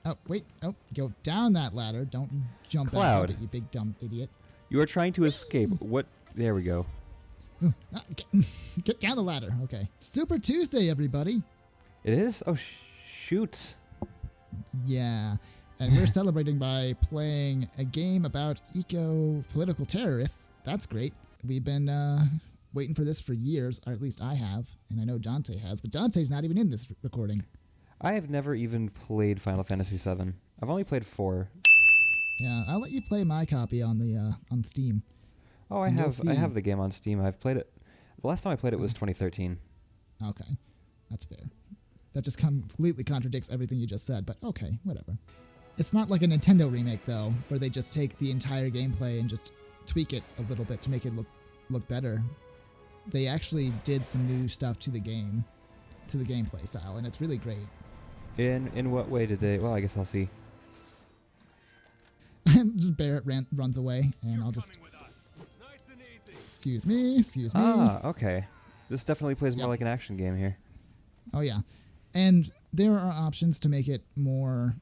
Oh, wait. Oh, go down that ladder. Don't jump back up it, you big dumb idiot. You are trying to escape. What? There we go. Ooh, get down the ladder. Okay. Super Tuesday, everybody. It is? Oh, shoot. Yeah. And we're celebrating by playing a game about eco-political terrorists. That's great. We've been waiting for this for years, or at least I have, and I know Dante has, but Dante's not even in this recording. I have never even played Final Fantasy VII. I've only played 4. Yeah, I'll let you play my copy on the on Steam. Oh, I have the game on Steam. I've played it. The last time I played it was 2013. Okay, that's fair. That just completely contradicts everything you just said, but okay, whatever. It's not like a Nintendo remake, though, where they just take the entire gameplay and just tweak it a little bit to make it look better. They actually did some new stuff to the game, to the gameplay style, and it's really great. In what way did they? Well, I guess I'll see. Just Barrett runs away, and I'll just... Excuse me. Ah, okay. This definitely plays more like an action game here. Oh, yeah. And there are options to make it more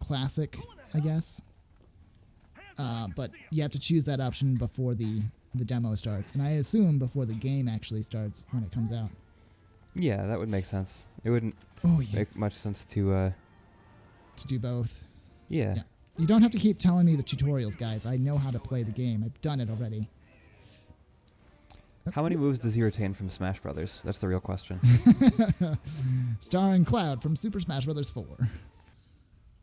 classic, I guess. But you have to choose that option before the demo starts, and I assume before the game actually starts when it comes out. Yeah, that would make sense. It wouldn't make much sense to do both. Yeah. You don't have to keep telling me the tutorials, guys. I know how to play the game. I've done it already. How many moves does he retain from Smash Brothers? That's the real question. Starring Cloud from Super Smash Bros. 4.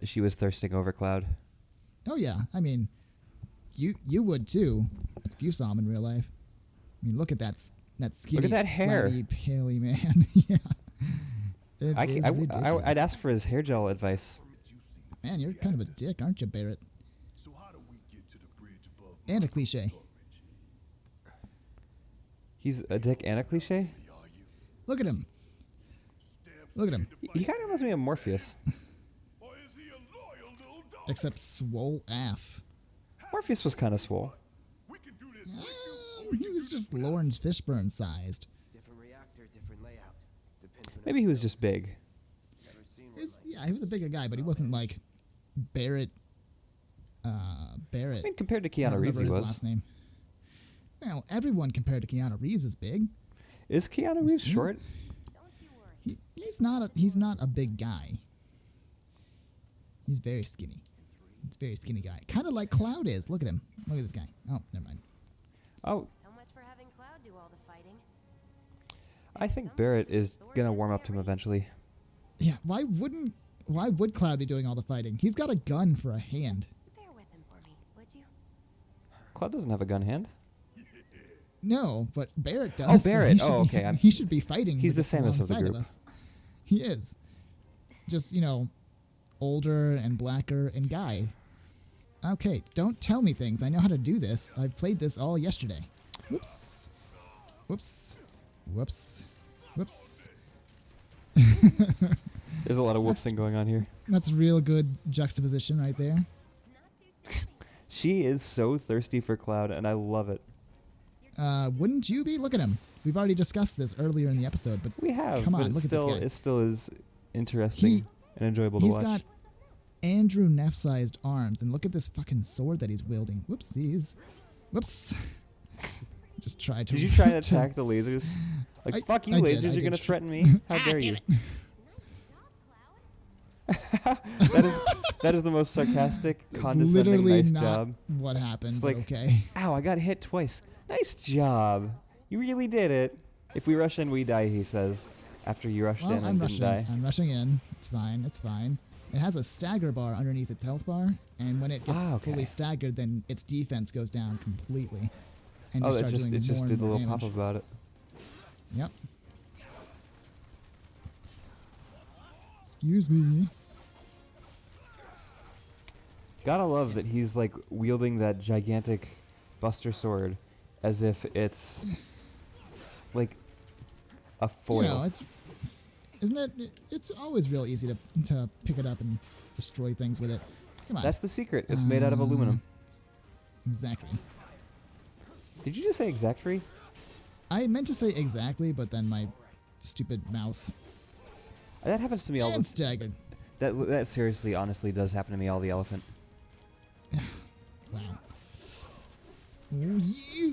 She was thirsting over Cloud. Oh yeah, I mean, you would too if you saw him in real life. I mean, look at that skinny, look at that hair, flatty, paley man. Yeah, I'd ask for his hair gel advice. Man, you're kind of a dick, aren't you, Barrett? And a cliche. He's a dick and a cliche? Look at him. Look at him. He kind of reminds me of Morpheus. Except swole AF. Morpheus was kind of swole. He was just Lawrence Fishburne sized. Maybe he was just big. He was a bigger guy, but he wasn't like Barrett. Barrett. I mean, compared to Keanu Reeves, he was. Last name. Well, everyone compared to Keanu Reeves is big. Is Keanu Reeves short? He's not a big guy. He's very skinny. He's a very skinny guy. Kind of like Cloud is. Look at him. Look at this guy. Oh, never mind. Oh. So much for having Cloud do all the fighting. I think Barrett is gonna warm up to him eventually. Yeah. Why would Cloud be doing all the fighting? He's got a gun for a hand. Bear with him for me, would you? Cloud doesn't have a gun hand. No, but Barrett does. Oh, Barrett. So okay. He should be fighting. He's the samest of the group. He is. Just, older and blacker and guy. Okay, don't tell me things. I know how to do this. I've played this all yesterday. Whoops. Whoops. Whoops. Whoops. There's a lot of whoopsing going on here. That's real good juxtaposition right there. She is so thirsty for Cloud, and I love it. Wouldn't you be? Look at him. We've already discussed this earlier in the episode, but we have. Come on, but look at this guy. It still is interesting and enjoyable to watch. He's got Andrew Neff-sized arms, and look at this fucking sword that he's wielding. Whoopsies. Whoops. Just tried to... Did you try to attack the lasers? Like, fuck you, lasers, you're going to threaten me? How dare you? that is the most sarcastic, condescending, nice job. What happened, it's like, okay. Ow, I got hit twice. Nice job. You really did it. If we rush in, we die, he says. After you rushed in and didn't die. I'm rushing in. It's fine. It's fine. It has a stagger bar underneath its health bar, and when it gets fully staggered, then its defense goes down completely. And it just did a little pop about it. Yep. Excuse me. Gotta love that he's like wielding that gigantic Buster sword as if it's like a foil. It's always real easy to pick it up and destroy things with it. Come on. That's the secret. It's made out of aluminum. Exactly. Did you just say exactly? I meant to say exactly, but then my stupid mouth. That happens to me all the time. Staggered. That seriously, honestly, does happen to me. All the elephant. Wow. Oh, yeah.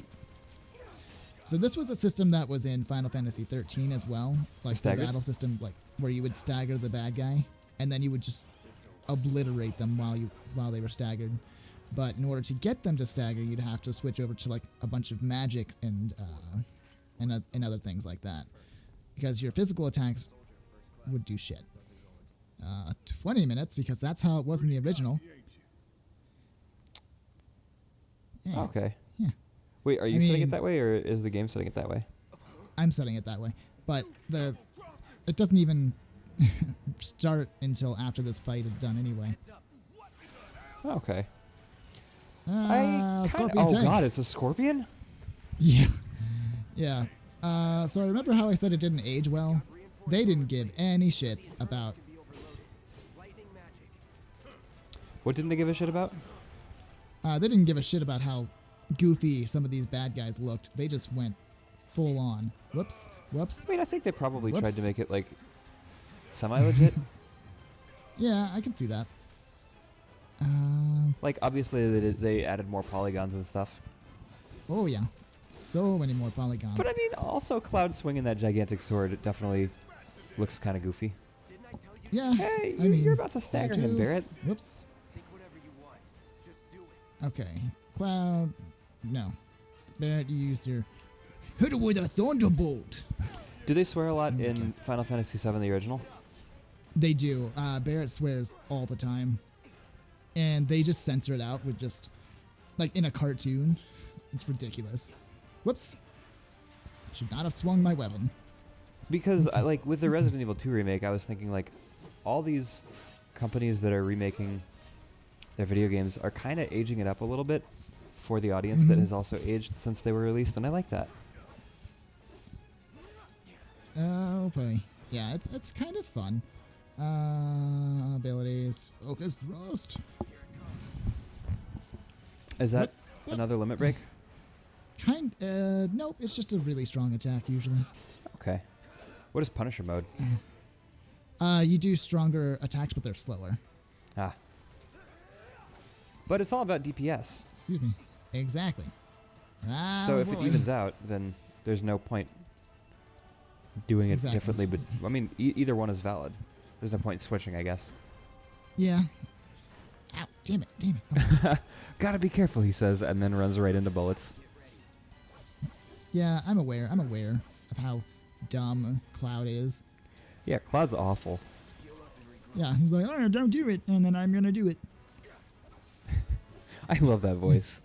So this was a system that was in Final Fantasy 13 as well, like the Staggers? battle system, like where you would stagger the bad guy, and then you would just obliterate them while they were staggered. But in order to get them to stagger, you'd have to switch over to like a bunch of magic and other things like that, because your physical attacks would do shit. 20 minutes, because that's how it was in the original. Yeah. Okay. Yeah. Wait, are you setting mean- it that way, or is the game setting it that way? I'm setting it that way, but it doesn't even start until after this fight is done anyway. Okay. Scorpion Oh tank. god, it's a scorpion? Yeah. Yeah. So remember how I said it didn't age well? They didn't give any shits about. What didn't they give a shit about? They didn't give a shit about how goofy some of these bad guys looked. They just went full on. Whoops. Whoops. I mean, I think they probably tried to Whoops. make it, like, semi-legit. Yeah, I can see that. Like, obviously, they added more polygons and stuff. Oh yeah. So many more polygons. But, I mean, also, Cloud swinging that gigantic sword, it definitely looks kind of goofy. Yeah. Hey, I mean, you're about to stagger him, too. Barrett. Whoops. Okay. Cloud. No. Barrett, you used your. Hit it with a thunderbolt. Do they swear a lot Okay. in Final Fantasy VII, the original? They do. Barrett swears all the time. And they just censor it out with just. Like in a cartoon. It's ridiculous. Whoops. Should not have swung my weapon. Because, like, with the Resident Evil 2 remake, I was thinking, like, all these companies that are remaking their video games are kind of aging it up a little bit for the audience that has also aged since they were released, and I like that. Okay. Yeah, it's kind of fun. Abilities. Focus thrust. Is that What? another limit break? Nope, it's just a really strong attack usually. Okay. What is Punisher mode? You do stronger attacks, but they're slower. Ah. But it's all about DPS. Excuse me. Exactly. So if boy. it evens out, then there's no point doing it Exactly. differently. But I mean, either one is valid. There's no point switching, I guess. Yeah. Ow, damn it. Okay. Gotta be careful, he says, and then runs right into bullets. Yeah, I'm aware of how dumb Cloud is. Yeah, Cloud's awful. Yeah, he's like, oh, don't do it, and then I'm gonna do it. I love that voice.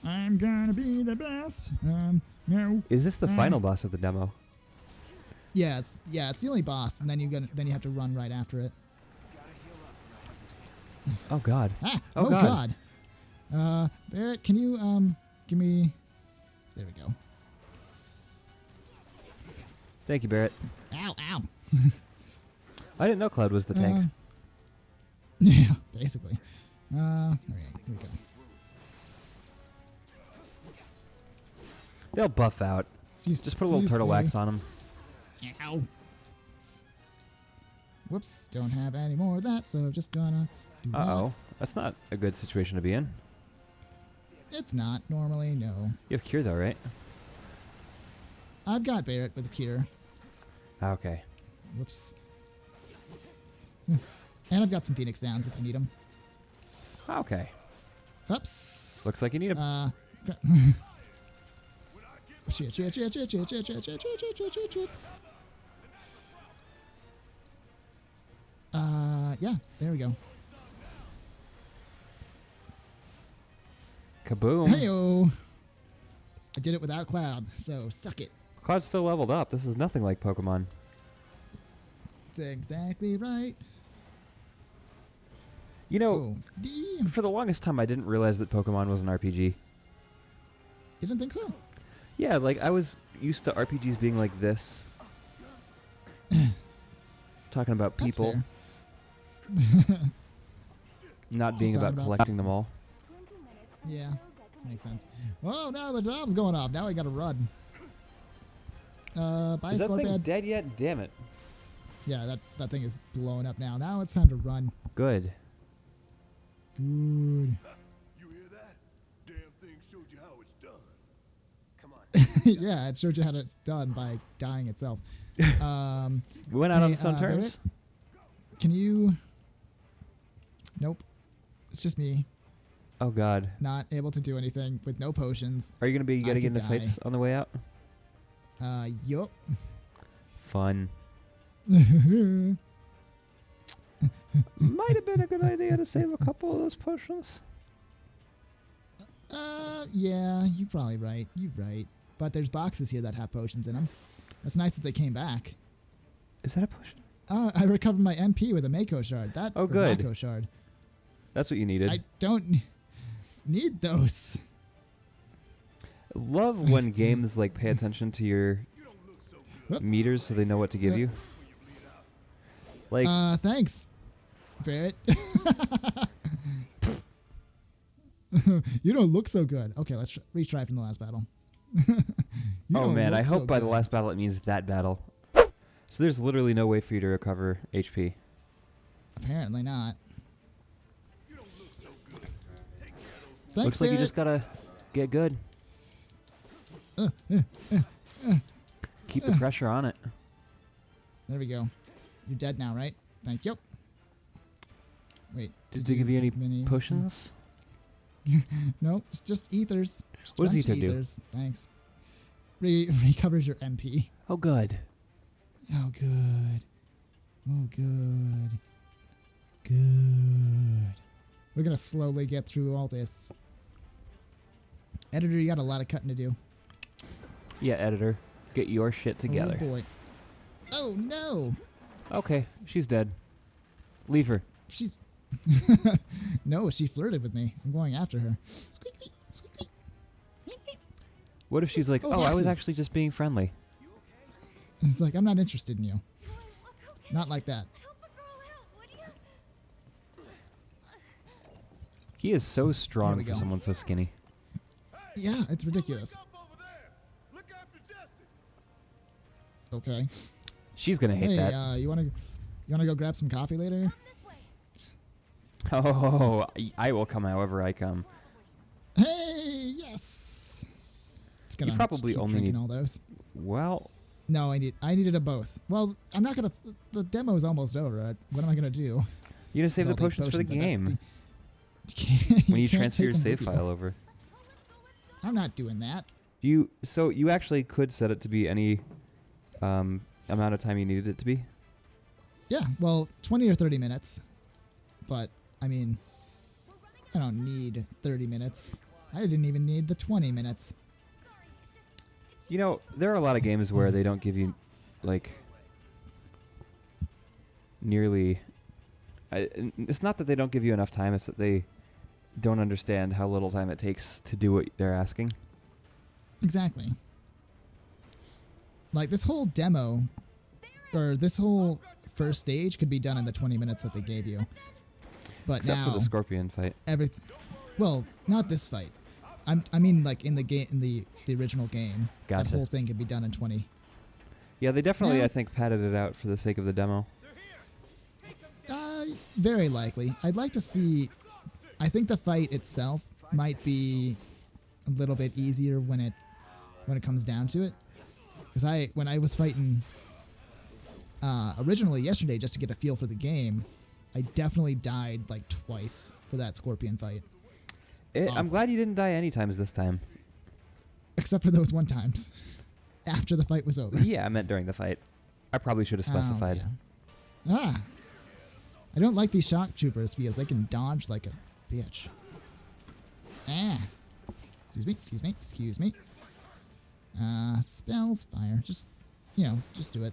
I'm gonna be the best. No. Is this the final boss of the demo? Yeah, it's the only boss, and then you have to run right after it. Oh god. Ah! Oh, Oh, God. God. Barrett, can you give me? There we go. Thank you, Barrett. Ow! Ow! I didn't know Cloud was the tank. Yeah, basically. All right, here we go. They'll buff out. Just put a little turtle wax on them. Ow. Whoops, don't have any more of that, so just gonna do Uh-oh. That's not a good situation to be in. that. It's not, normally, no. You have cure, though, right? I've got Barrett with a cure. Okay. Whoops. And I've got some Phoenix Downs if you need them. Okay. Oops. Looks like you need him. Shit. Yeah, there we go. Kaboom. Heyo! I did it without Cloud, so suck it. Cloud's still leveled up. This is nothing like Pokemon. That's exactly right. You know, Oh, damn. for the longest time, I didn't realize that Pokemon was an RPG. You didn't think so? Yeah, like, I was used to RPGs being like this. Talking about That's people, fair. not being talking about about- collecting them all. Yeah, makes sense. Oh, now the job's going off. Now I gotta run. Bye, Is that thing Scorpion. dead yet? Damn it. Yeah, that thing is blowing up now. Now it's time to run. Good. Good. You hear that? Damn thing showed you how it's done. Come on. Yeah, it showed you how it's done by dying itself. We went out on its own Barrett, terms. can you... Nope. It's just me. Oh God. Not able to do anything with no potions. Are you gonna be getting could into die. fights on the way out? Yup. Fun. Might have been a good idea to save a couple of those potions. Yeah, you're probably right. You're right. But there's boxes here that have potions in them. That's nice that they came back. Is that a potion? I recovered my MP with a mako shard. Oh, good. Mako shard. That's what you needed. I don't need those. Love when games like pay attention to your meters so they know what to give you. Like, Thanks, Barrett. You don't look so good. Okay, let's retry from the last battle. You oh don't man, I look hope so by the good. last battle it means that battle. So there's literally no way for you to recover HP. Apparently not. Thanks, Looks like you Barrett. just gotta get good. Keep the pressure on it. There we go. You're dead now, right? Thank you. Wait. Did they give you any mini- potions? Nope, it's just ethers. Just a What does bunch of ether do? ethers. Thanks. Recovers your MP. Oh, good. Oh, good. Oh, good. Good. We're going to slowly get through all this. Editor, you got a lot of cutting to do. Yeah, editor. Get your shit together. Oh, boy. Oh, no. Okay, she's dead. Leave her. She's... No, she flirted with me. I'm going after her. Squeaky, squeaky. What if she's like, Oh, oh, I was boxes. actually just being friendly? It's like, I'm not interested in you. Not like that. He is so strong we for go. someone so skinny. Yeah, it's ridiculous. Look after Jesse. Okay. She's gonna hate Hey, that. you wanna go grab some coffee later? Oh, I will come however I come. Hey, yes. It's gonna probably keep only drinking need- all those. Well, No, I needed a both. Well, I'm not gonna. The demo's almost over. What am I gonna do? you gonna save the With all these potions for the potions, I got game When when you transfer your save file over. I'm not doing that. So you actually could set it to be any amount of time you needed it to be. Yeah, well, 20 or 30 minutes. But I mean, I don't need 30 minutes. I didn't even need the 20 minutes. You know, there are a lot of games where they don't give you, like, nearly... it's not that they don't give you enough time, it's that they don't understand how little time it takes to do what they're asking. Exactly. Like, this whole demo, or this whole first stage could be done in the 20 minutes that they gave you. But Except now, for the Scorpion fight. everything... Well, not this fight. I mean, like, in the game, in the original game. Gotcha. That whole thing could be done in 20. Yeah, they definitely, No. I think, padded it out for the sake of the demo. Very likely. I'd like to see... I think the fight itself might be a little bit easier when it comes down to it. Because when I was fighting originally yesterday just to get a feel for the game, I definitely died like twice for that Scorpion fight. I'm glad you didn't die any times this time. Except for those one times after the fight was over. Yeah, I meant during the fight. I probably should have specified. Oh, yeah. I don't like these shock troopers because they can dodge like a bitch. Excuse me, excuse me, excuse me. Spells, fire. Just do it.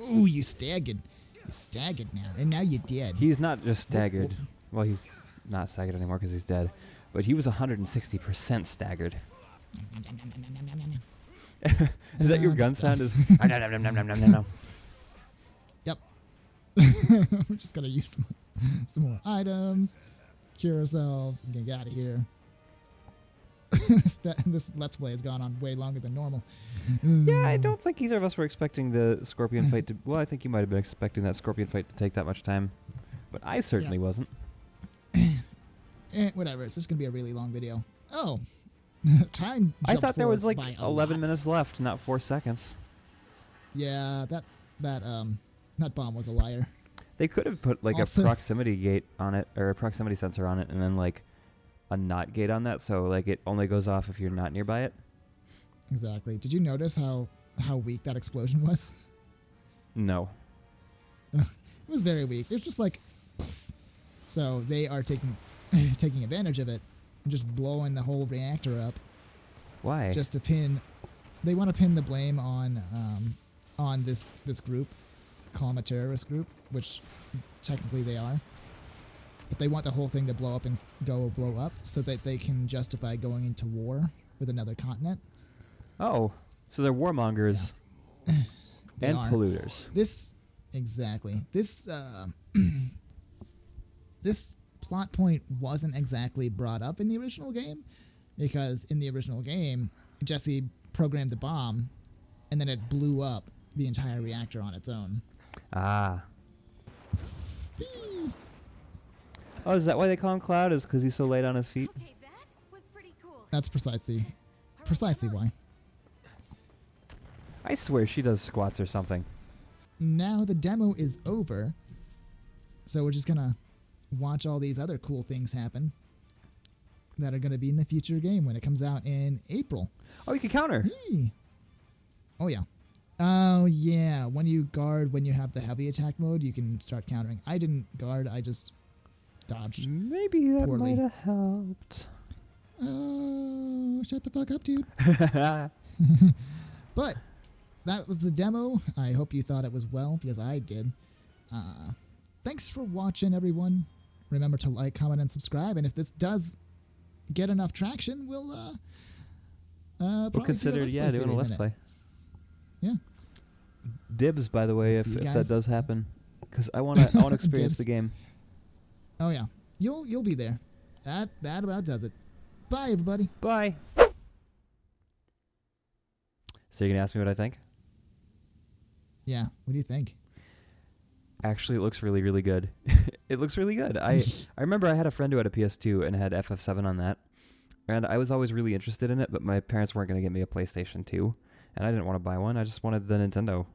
Ooh, you staggered. You staggered now, and now you're dead. He's not just staggered. Well, he's not staggered anymore because he's dead. But he was 160% staggered. Is that your gun sound? Yep. We're just gonna use some more items, cure ourselves, and get out of here. this Let's Play has gone on way longer than normal. Yeah, I don't think either of us were expecting the scorpion fight to... Well, I think you might have been expecting that scorpion fight to take that much time. But I certainly wasn't. Whatever, it's just going to be a really long video. Oh, time I jumped thought there was like by a 11 lot. minutes left, not 4 seconds. Yeah, that bomb was a liar. They could have put like Also- a proximity gate on it, or a proximity sensor on it, and then like a not gate on that, so like it only goes off if you're not nearby it. Exactly. Did you notice how weak that explosion was? No. It was very weak. It's just like, so they are taking advantage of it and just blowing the whole reactor up Why? just to pin. They want to pin the blame on this group, call them a terrorist group, which technically they are. But they want the whole thing to blow up and blow up so that they can justify going into war with another continent. Oh, so they're warmongers They and are. polluters. This this plot point wasn't exactly brought up in the original game, because in the original game, Jesse programmed the bomb, and then it blew up the entire reactor on its own. Ah. Oh, is that why they call him Cloud? Is because he's so light on his feet? Okay, that was pretty cool. That's precisely why. I swear she does squats or something. Now the demo is over, so we're just gonna watch all these other cool things happen that are gonna be in the future game when it comes out in April. Oh, you can counter. Yee. Oh yeah. Oh yeah. When you guard, when you have the heavy attack mode, you can start countering. I didn't guard. I just dodged. Maybe that Poorly. might have helped. Oh, shut the fuck up, dude. But that was the demo. I hope you thought it was well, because I did. Thanks for watching, everyone. Remember to like, comment, and subscribe. And if this does get enough traction, we'll We'll consider, doing a Let's Play. Yeah. Dibs, by the way, We'll if see you that guys. does happen, because I want to experience Dibs. the game. Oh yeah. You'll be there. That about does it. Bye, everybody. Bye. So you're gonna ask me what I think? Yeah. What do you think? Actually, it looks really, really good. It looks really good. I remember I had a friend who had a PS2 and had FF7 on that, and I was always really interested in it, but my parents weren't going to get me a PlayStation 2, and I didn't want to buy one. I just wanted the Nintendo.